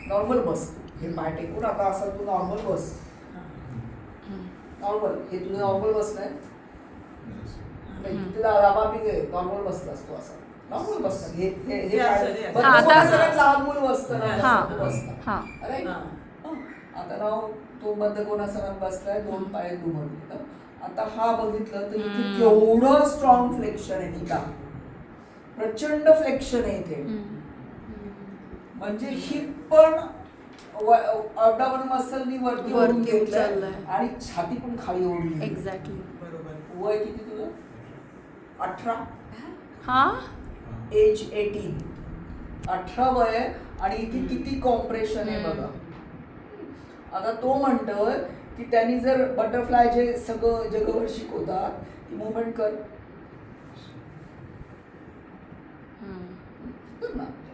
Normal बस. हे पाय टेकून आता असं तू नॉर्मल बस. नॉर्मल हे तुझं नॉर्मल बसलंय. नॉर्मल बसलास तू असं नॉर्मल बसतं. लहान मुलं बसतं ना. आता ना तो बद्ध कोणासनात बसलाय, 2 पाय दुमडले. आता हा बघितलं तर इथे केवढं स्ट्रॉंग फ्लेक्शन आहे निका. प्रचंड फ्लेक्शन आहे इथे. म्हणजे हिप पण अपडाऊन मसलनी वरती ओढून घेतलंय आणि छाती पण खाली ओढली. एक्झॅक्टली. बरोबर. वय किती तुझं? 18. हा एज 18. 18 वय आणि इथे किती कॉम्प्रेशन आहे बघा. आता तो म्हणतोय की त्यांनी जर बटरफ्लाय जे सगळं जगभर शिकवतात ती मुवमेंट कर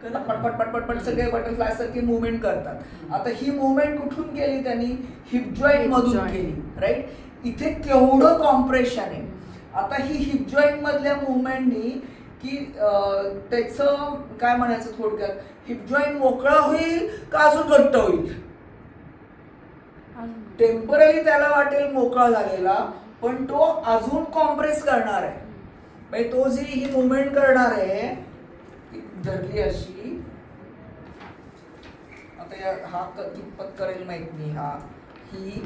ना. पटपट पटपट पट सगळे बटरफ्लाय सारखी मुवमेंट करतात. आता ही मुवमेंट कुठून केली त्यांनी? हिप जॉईंट मधून केली. राईट. इथे केवढं कॉम्प्रेशन आहे. आता ही हिप जॉईंट मधल्या मुवमेंटनी की त्याचं काय म्हणायचं थोडक्यात, हिप जॉईंट मोकळा होईल का अजून घट्ट होईल? टेम्पररी त्याला वाटेल मोकळा झालेला, पण तो अजून कॉम्प्रेस करणार आहे. म्हणजे तो जी ही मुवमेंट करणार आहे धरली अशी. आता हा कितपत करेल माहित नाही. हा ही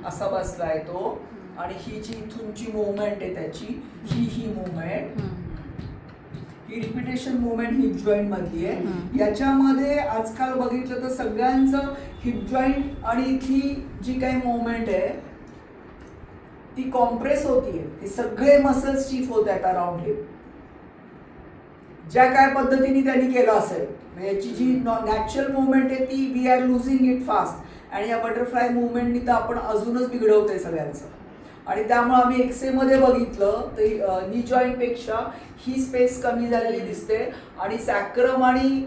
असा बसलाय तो आणि ही जी इथूनची मुवमेंट आहे त्याची ही मुवमेंट, ही रिपिटेशन मुवमेंट हिप जॉईंट मधली आहे. याच्यामध्ये आजकाल बघितलं तर सगळ्यांचं हिप जॉईंट आणि इथली जी काही मुवमेंट आहे ती कॉम्प्रेस होतीये. हे सगळे मसल स्टिफ होत आहेत अराउंड हिप. ज्या काय पद्धतीने त्यांनी केलं असेल. याची जी नॅचरल मुवमेंट आहे ती we are losing it fast आणि या बटरफ्लाय मुवमेंटनी तर आपण अजूनच बिघडवतोय सगळ्यांचं. आणि त्यामुळे आम्ही एक्सरे मध्ये बघितलं तर नी जॉईंट पेक्षा ही स्पेस कमी झालेली दिसते आणि सॅक्रम आणि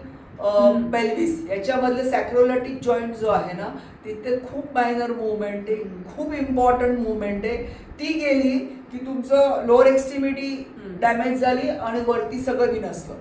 पेल्विस याच्यामधले सॅक्रोलॅटिक जॉईंट जो आहे ना तिथे खूप मायनर मुवमेंट आहे, खूप इम्पॉर्टंट मुवमेंट आहे. ती गेली की तुमचं लोअर एक्स्ट्रीमिटी डॅमेज झाली आणि वरती सगळं बिनसलं.